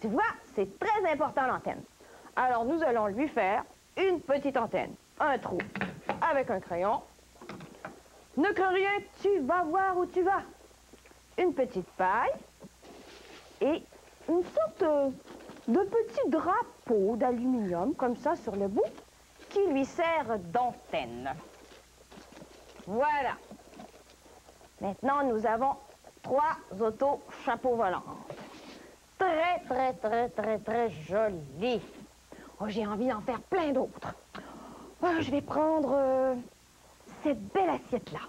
Tu vois, c'est très important l'antenne. Alors, nous allons lui faire une petite antenne. Un trou avec un crayon. Ne crains rien, tu vas voir où tu vas. Une petite paille et une sorte de petit drapeau d'aluminium, comme ça, sur le bout, qui lui sert d'antenne. Voilà. Maintenant, nous avons 3 autos chapeaux volants. Très, très, très, très, très jolis. Oh, j'ai envie d'en faire plein d'autres. Oh, je vais prendre cette belle assiette-là.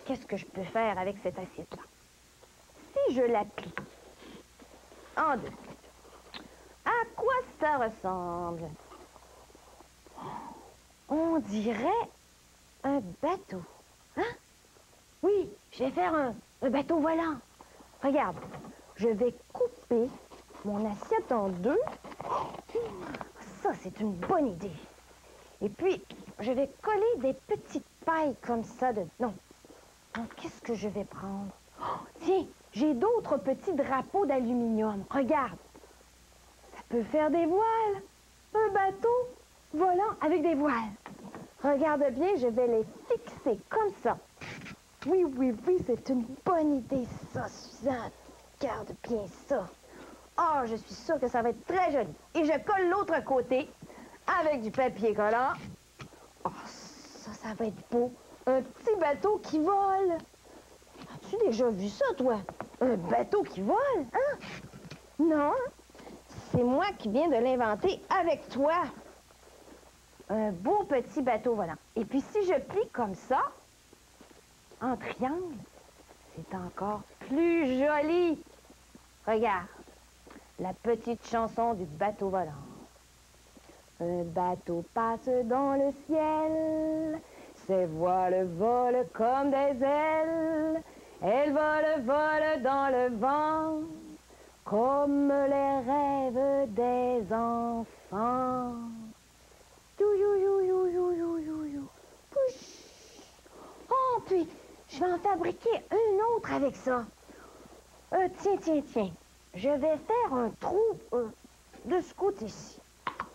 Qu'est-ce que je peux faire avec cette assiette-là? Si je la plie en deux, à quoi ça ressemble? On dirait un bateau. Hein? Oui, je vais faire un bateau volant. Regarde, je vais couper mon assiette en deux. Ça, c'est une bonne idée. Et puis, je vais coller des petites pailles comme ça de... Non. Donc, qu'est-ce que je vais prendre? Oh, tiens, j'ai d'autres petits drapeaux d'aluminium. Regarde. Ça peut faire des voiles. Un bateau volant avec des voiles. Regarde bien, je vais les fixer comme ça. Oui, oui, oui, c'est une bonne idée, ça, Suzanne. Regarde bien ça. Oh, je suis sûre que ça va être très joli. Et je colle l'autre côté avec du papier collant. Oh, ça va être beau. Un petit bateau qui vole. As-tu déjà vu ça, toi? Un bateau qui vole, hein? Non, c'est moi qui viens de l'inventer avec toi. Un beau petit bateau volant. Et puis, si je plie comme ça, en triangle, c'est encore plus joli. Regarde, la petite chanson du bateau volant. Un bateau passe dans le ciel, ses voiles volent comme des ailes. Elles volent, volent dans le vent, comme les rêves des enfants. You, you, you, you, you, you, you, you. Oh, puis, je vais en fabriquer un autre avec ça. Tiens, tiens, tiens. Je vais faire un trou de ce côté-ci.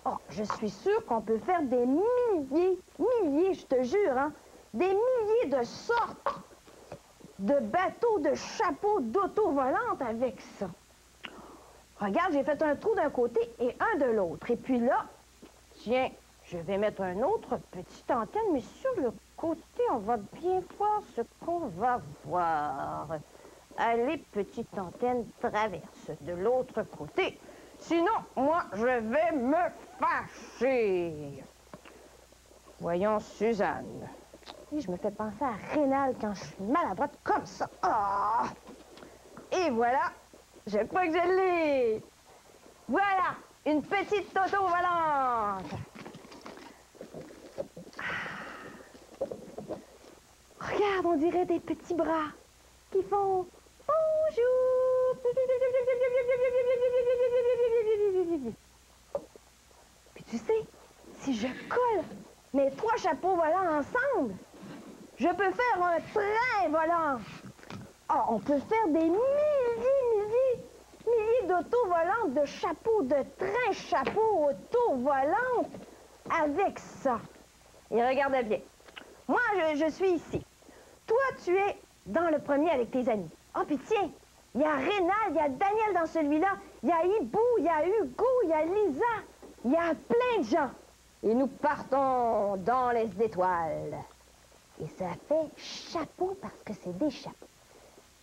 Oh, je suis sûre qu'on peut faire des milliers, je te jure, hein, des milliers de sortes de bateaux, de chapeaux, d'auto volantes avec ça. Regarde, j'ai fait un trou d'un côté et un de l'autre. Et puis là, tiens, je vais mettre un autre petite antenne, mais sur le côté, on va bien voir ce qu'on va voir. Allez, petite antenne, traverse de l'autre côté. Sinon, moi, je vais me fâcher. Voyons Suzanne. Et je me fais penser à Rénal quand je suis maladroite comme ça. Oh! Et voilà, je crois que je l'ai. Voilà, une petite auto volante. Regarde, on dirait des petits bras qui font bonjour. Puis tu sais, si je colle mes 3 chapeaux volants ensemble, je peux faire un train volant. Oh, on peut faire des milliers d'autos volantes, de chapeaux, de trains chapeaux, autos volantes avec ça. Et regarde bien. Moi, je suis ici. Toi, tu es dans le premier avec tes amis. Oh, puis tiens, il y a Rénal, il y a Daniel dans celui-là, il y a Hibou, il y a Hugo, il y a Lisa, il y a plein de gens. Et nous partons dans les étoiles. Et ça fait chapeau parce que c'est des chapeaux.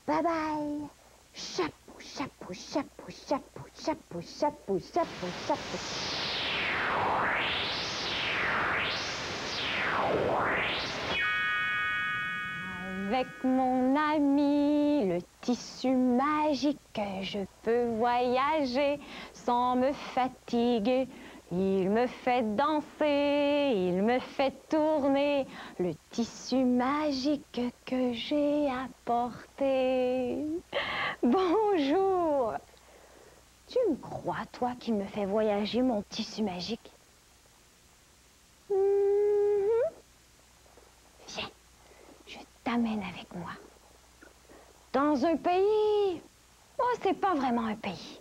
Bye bye. Chapeau, chapeau, chapeau, chapeau, chapeau, chapeau, chapeau, chapeau. Avec mon ami, le tissu magique, je peux voyager sans me fatiguer. Il me fait danser, il me fait tourner, le tissu magique que j'ai apporté. Bonjour! Tu me crois, toi, qui me fait voyager mon tissu magique? Viens, je t'amène avec moi. Dans un pays... Oh, c'est pas vraiment un pays.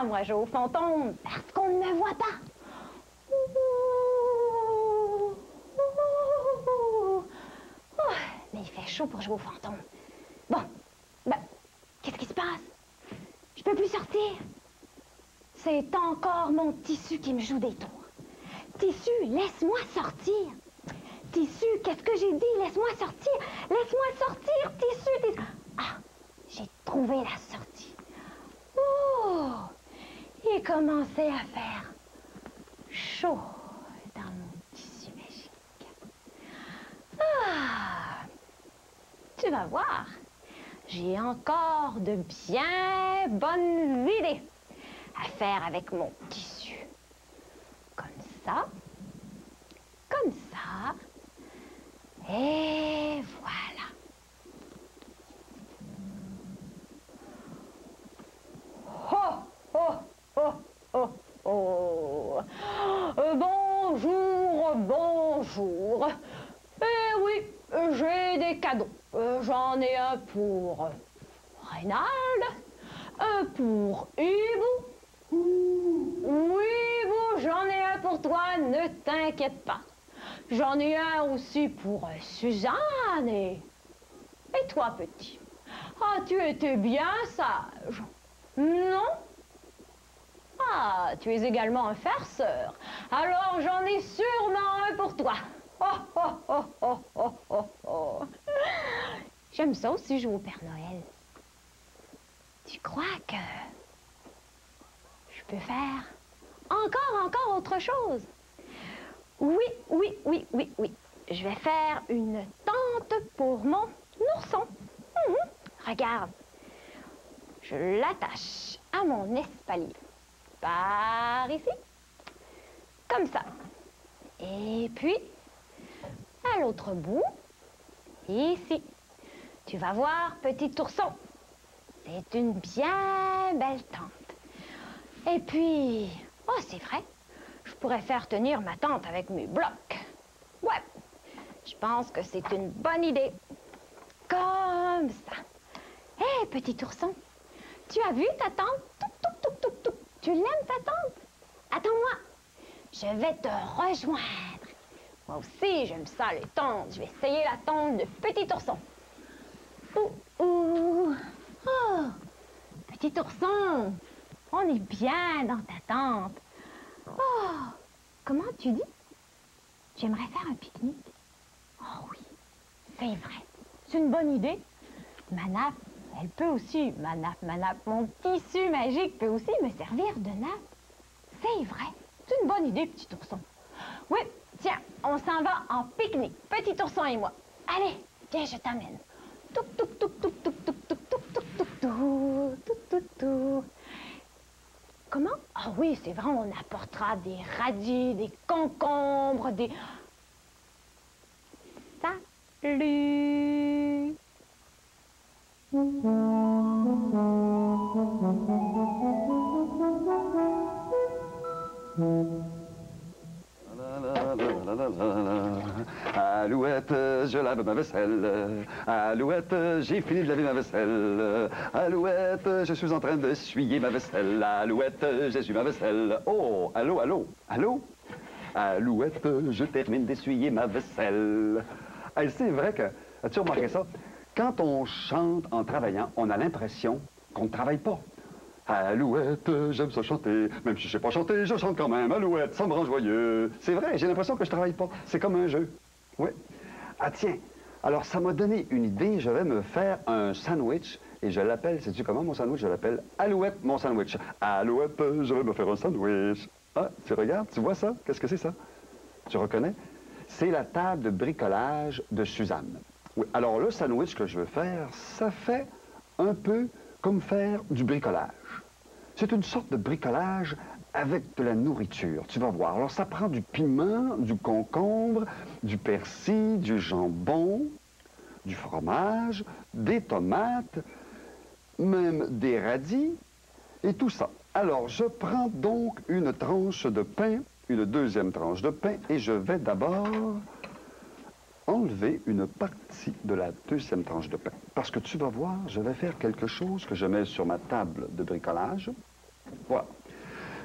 pas, moi, jouer au fantôme, parce qu'on ne me voit pas. Oh, mais il fait chaud pour jouer au fantôme. Bon, ben, qu'est-ce qui se passe? Je peux plus sortir. C'est encore mon tissu qui me joue des tours. Tissu, laisse-moi sortir. Tissu, qu'est-ce que j'ai dit? Laisse-moi sortir. Laisse-moi sortir, tissu, tissu. Ah, j'ai trouvé la sortie. Oh, il commençait à faire chaud dans mon tissu magique. Ah, tu vas voir, j'ai encore de bien bonnes idées à faire avec mon tissu. Comme ça, et voilà. Oh, oh, oh, oh, oh. Bonjour, bonjour. Eh oui, j'ai des cadeaux. J'en ai un pour Reynald, un pour Ivo. Oui, Ivo, j'en ai un pour toi, ne t'inquiète pas. J'en ai un aussi pour Suzanne et toi, petit. Ah, tu étais bien sage. Non? Ah, tu es également un farceur. Alors j'en ai sûrement un pour toi. Oh, oh, oh, oh, oh, oh, oh. J'aime ça aussi jouer au Père Noël. Tu crois que je peux faire encore autre chose? Oui, oui, oui, oui, oui. Je vais faire une tente pour mon ourson. Regarde. Je l'attache à mon espalier. Par ici. Comme ça. Et puis, à l'autre bout, ici. Tu vas voir, petit ourson. C'est une bien belle tente. Et puis, oh, c'est vrai, je pourrais faire tenir ma tente avec mes blocs. Ouais, je pense que c'est une bonne idée. Comme ça. Hé, petit ourson, tu as vu ta tente? Touc, touc, touc, touc, touc. Tu l'aimes, ta tente? Attends-moi, je vais te rejoindre. Moi aussi, j'aime ça, les tentes. Je vais essayer la tente de petit ourson. Ouh, ouh. Oh, petit ourson, on est bien dans ta tente. Oh, comment tu dis? J'aimerais faire un pique-nique. Oh oui, c'est vrai. C'est une bonne idée. Ma nappe, elle peut aussi, ma nappe, mon tissu magique peut aussi me servir de nappe. C'est vrai. C'est une bonne idée, petit ourson. Oui, tiens, on s'en va en pique-nique, petit ourson et moi. Allez, viens, je t'amène. Touc, touc, touc, touc, touc, touc, touc, touc, touc, touc, touc, touc, touc, touc. Comment? Ah oui, c'est vrai, on apportera des radis, des concombres, des... Salut! Alouette, je lave ma vaisselle. Alouette, j'ai fini de laver ma vaisselle. Alouette, je suis en train d'essuyer ma vaisselle. Alouette, j'essuie ma vaisselle. Oh, allô, allô, allô? Alouette, je termine d'essuyer ma vaisselle. Hey, c'est vrai que, as-tu remarqué ça? Quand on chante en travaillant, on a l'impression qu'on ne travaille pas. Alouette, j'aime ça chanter. Même si je sais pas chanter, je chante quand même. Alouette, ça me rend joyeux. C'est vrai, j'ai l'impression que je travaille pas. C'est comme un jeu. Oui. Ah tiens, alors ça m'a donné une idée. Je vais me faire un sandwich et je l'appelle, sais-tu comment mon sandwich? Je l'appelle Alouette, mon sandwich. Alouette, je vais me faire un sandwich. Ah, tu regardes, tu vois ça? Qu'est-ce que c'est ça? Tu reconnais? C'est la table de bricolage de Suzanne. Oui. Alors le sandwich que je veux faire, ça fait un peu comme faire du bricolage. C'est une sorte de bricolage avec de la nourriture, tu vas voir. Alors ça prend du piment, du concombre, du persil, du jambon, du fromage, des tomates, même des radis et tout ça. Alors je prends donc une tranche de pain, une deuxième tranche de pain et je vais d'abord enlever une partie de la deuxième tranche de pain. Parce que tu vas voir, je vais faire quelque chose que je mets sur ma table de bricolage. Voilà.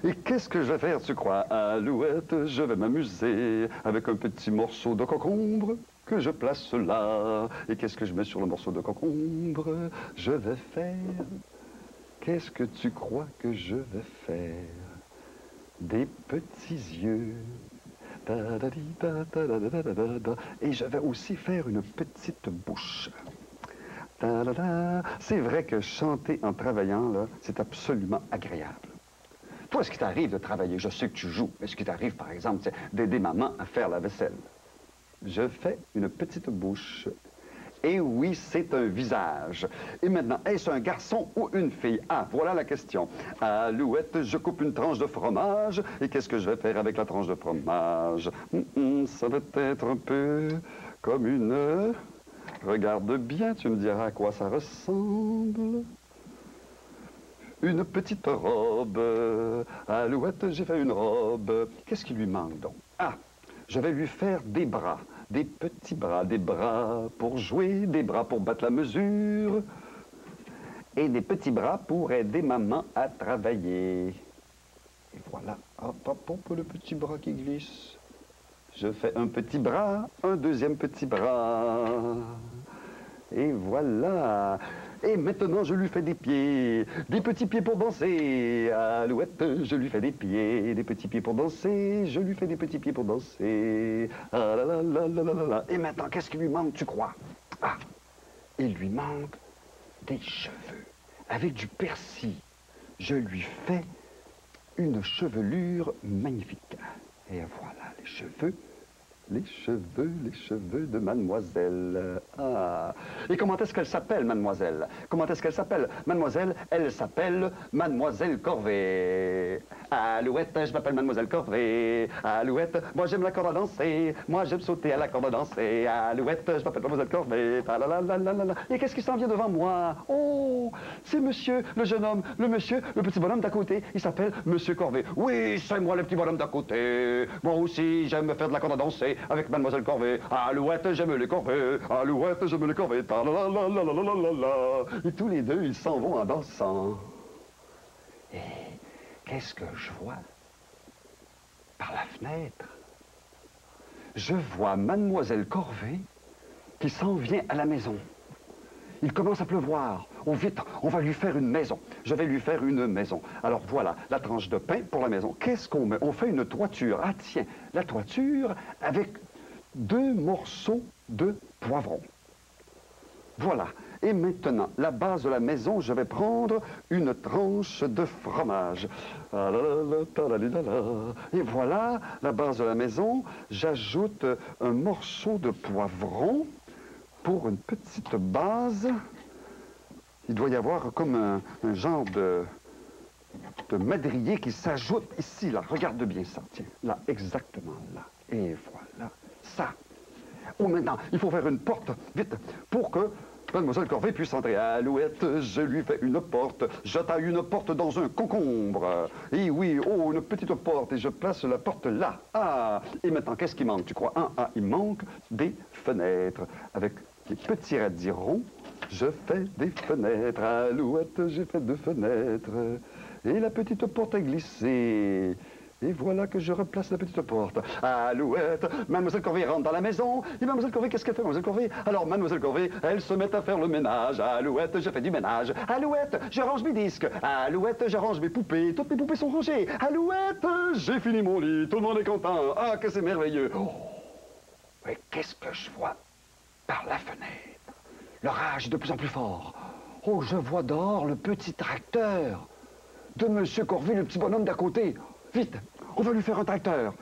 Et qu'est-ce que je vais faire, tu crois? Alouette, je vais m'amuser avec un petit morceau de concombre que je place là. Et qu'est-ce que je mets sur le morceau de concombre? Je vais faire... Qu'est-ce que tu crois que je vais faire? Des petits yeux. Et je vais aussi faire une petite bouche. C'est vrai que chanter en travaillant, là, c'est absolument agréable. Toi, ce qui t'arrive de travailler, je sais que tu joues, mais ce qui t'arrive, par exemple, c'est d'aider maman à faire la vaisselle. Je fais une petite bouche. Et oui, c'est un visage. Et maintenant, est-ce un garçon ou une fille? Ah, voilà la question. Alouette, je coupe une tranche de fromage. Et qu'est-ce que je vais faire avec la tranche de fromage? Ça va être un peu comme une... Regarde bien, tu me diras à quoi ça ressemble. Une petite robe. Alouette, j'ai fait une robe. Qu'est-ce qui lui manque donc? Ah, je vais lui faire des bras. Des petits bras, des bras pour jouer, des bras pour battre la mesure. Et des petits bras pour aider maman à travailler. Et voilà, hop, hop, hop, le petit bras qui glisse. Je fais un petit bras, un deuxième petit bras. Et voilà. Et maintenant, je lui fais des petits pieds pour danser. Alouette, je lui fais des petits pieds pour danser. Je lui fais des petits pieds pour danser. Ah là là là là là là. Et maintenant, qu'est-ce qui lui manque, tu crois? Ah, il lui manque des cheveux. Avec du persil, je lui fais une chevelure magnifique. Et voilà les cheveux. Les cheveux de mademoiselle. Ah. Et comment est-ce qu'elle s'appelle, mademoiselle? Comment est-ce qu'elle s'appelle? Mademoiselle, elle s'appelle Mademoiselle Corvée. Alouette, je m'appelle Mademoiselle Corvée. Alouette, moi j'aime la corde à danser. Moi j'aime sauter à la corde à danser. Alouette, je m'appelle Mademoiselle Corvée. Et qu'est-ce qui s'en vient devant moi? Oh, c'est monsieur, le jeune homme, le monsieur, le petit bonhomme d'à côté. Il s'appelle Monsieur Corvée. Oui, c'est moi le petit bonhomme d'à côté. Moi aussi, j'aime faire de la corde à danser avec Mademoiselle Corvée. Alouette, j'aime les corvées. Alouette, j'aime les corvées. Et tous les deux, ils s'en vont en dansant. Et qu'est-ce que je vois? Par la fenêtre, je vois Mademoiselle Corvée qui s'en vient à la maison. Il commence à pleuvoir. Oh, vite, on va lui faire une maison. Je vais lui faire une maison. Alors voilà, la tranche de pain pour la maison. Qu'est-ce qu'on met? On fait une toiture. Ah tiens, la toiture avec 2 morceaux de poivron. Voilà. Et maintenant, la base de la maison, je vais prendre une tranche de fromage. Et voilà, la base de la maison, j'ajoute un morceau de poivron pour une petite base. Il doit y avoir comme un genre de madrier qui s'ajoute ici, là. Regarde bien ça, tiens. Là, exactement là. Et voilà, ça. Oh, maintenant, il faut faire une porte, vite, pour que Mademoiselle Corvée puisse entrer. Alouette, je lui fais une porte. Je taille une porte dans un concombre. Et oui, oh, une petite porte. Et je place la porte là. Ah, et maintenant, qu'est-ce qui manque, tu crois? Ah, il manque des fenêtres. Avec des petits radis ronds, je fais des fenêtres. Alouette, j'ai fait 2 fenêtres. Et la petite porte est glissée. Et voilà que je replace la petite porte. Alouette, Mademoiselle Corvée rentre dans la maison. Et Mademoiselle Corvée, qu'est-ce qu'elle fait, Mademoiselle Corvée? Alors, Mademoiselle Corvée, elle se met à faire le ménage. Alouette, je fais du ménage. Alouette, je range mes disques. Alouette, je range mes poupées. Toutes mes poupées sont rangées. Alouette, j'ai fini mon lit. Tout le monde est content. Ah, que c'est merveilleux. Oh, mais qu'est-ce que je vois par la fenêtre? L'orage est de plus en plus fort. Oh, je vois dehors le petit tracteur de Monsieur Corvée, le petit bonhomme d'à côté. Vite, on va lui faire un tracteur.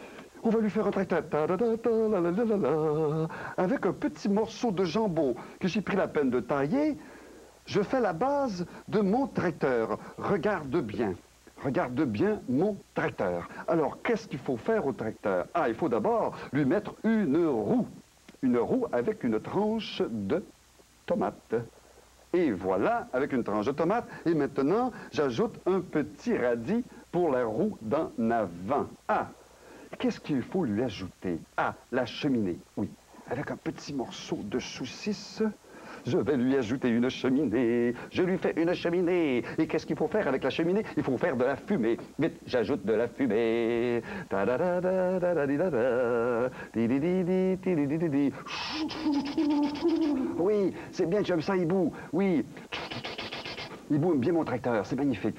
On va lui faire un tracteur. Avec un petit morceau de jambon que j'ai pris la peine de tailler, je fais la base de mon tracteur. Regarde bien mon tracteur. Alors, qu'est-ce qu'il faut faire au tracteur? Ah, il faut d'abord lui mettre une roue. Une roue avec une tranche de tomate. Et voilà, avec une tranche de tomate. Et maintenant, j'ajoute un petit radis pour la roue d'en avant. Ah, qu'est-ce qu'il faut lui ajouter? Ah, la cheminée, oui. Avec un petit morceau de saucisse je vais lui ajouter une cheminée. Je lui fais une cheminée. Et qu'est-ce qu'il faut faire avec la cheminée? Il faut faire de la fumée. Vite, j'ajoute de la fumée. Oui, c'est bien, j'aime ça, Hibou. Oui. Hibou aime bien mon tracteur, c'est magnifique.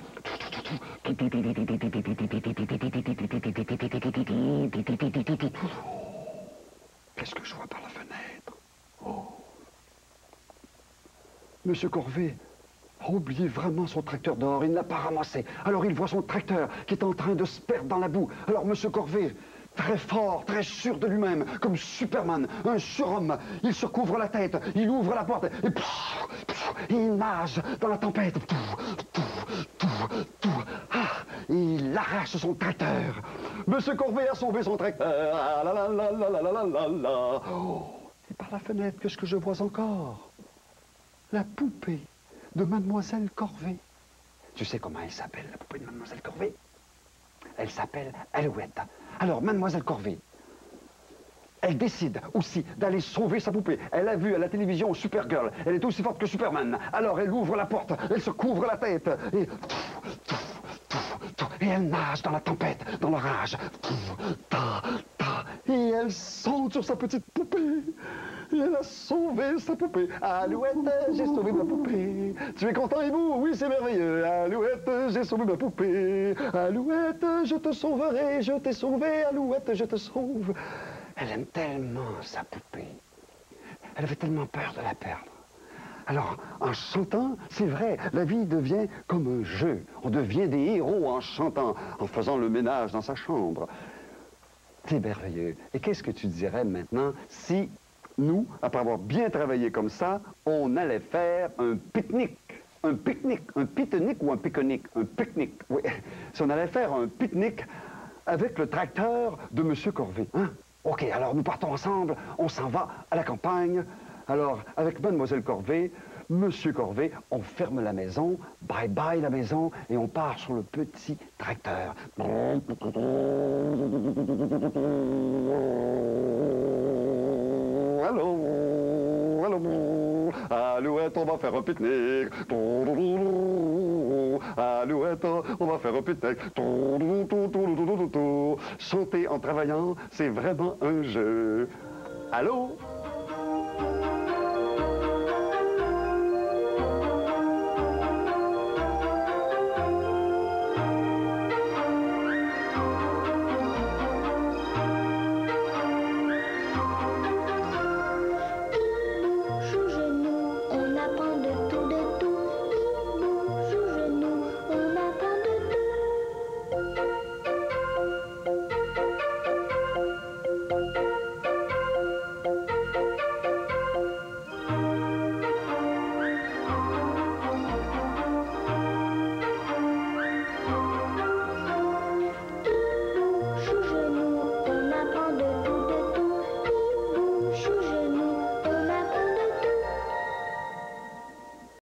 Qu'est-ce que je vois par la fenêtre? Oh. Monsieur Corvée a oublié vraiment son tracteur dehors. Il ne l'a pas ramassé. Alors il voit son tracteur qui est en train de se perdre dans la boue. Alors Monsieur Corvée, très fort, très sûr de lui-même, comme Superman, un surhomme, il se couvre la tête, il ouvre la porte et il nage dans la tempête. Et il arrache son tracteur. Monsieur Corvée a sauvé son tracteur. Ah, la, la, la, la, la, la, la, la. Oh, et par la fenêtre, qu'est-ce que je vois encore? La poupée de Mademoiselle Corvée. Tu sais comment elle s'appelle, la poupée de Mademoiselle Corvée? Elle s'appelle Alouette. Alors, Mademoiselle Corvée, elle décide aussi d'aller sauver sa poupée. Elle a vu à la télévision Supergirl. Elle est aussi forte que Superman. Alors, elle ouvre la porte, elle se couvre la tête et elle nage dans la tempête, dans l'orage. Et elle saute sur sa petite poupée. Et elle a sauvé sa poupée. Alouette, j'ai sauvé ma poupée. Tu es content, Hibou? Oui, c'est merveilleux. Alouette, j'ai sauvé ma poupée. Alouette, je te sauverai. Je t'ai sauvé. Alouette, je te sauve. Elle aime tellement sa poupée. Elle avait tellement peur de la perdre. Alors, en chantant, c'est vrai, la vie devient comme un jeu. On devient des héros en chantant, en faisant le ménage dans sa chambre. C'est merveilleux. Et qu'est-ce que tu dirais maintenant si nous, après avoir bien travaillé comme ça, on allait faire un pique-nique? Un pique-nique, un pique-nique ou un pique-nique? Un pique-nique, oui. Si on allait faire un pique-nique avec le tracteur de M. Corvée, hein? OK, alors nous partons ensemble, on s'en va à la campagne. Alors, avec Mademoiselle Corvée, Monsieur Corvée, on ferme la maison, bye bye la maison, et on part sur le petit tracteur. Allô, allô, Alouette, on va faire un pique-nique. Alouette, on va faire un pique-nique. Chanter en travaillant, c'est vraiment un jeu. Allô?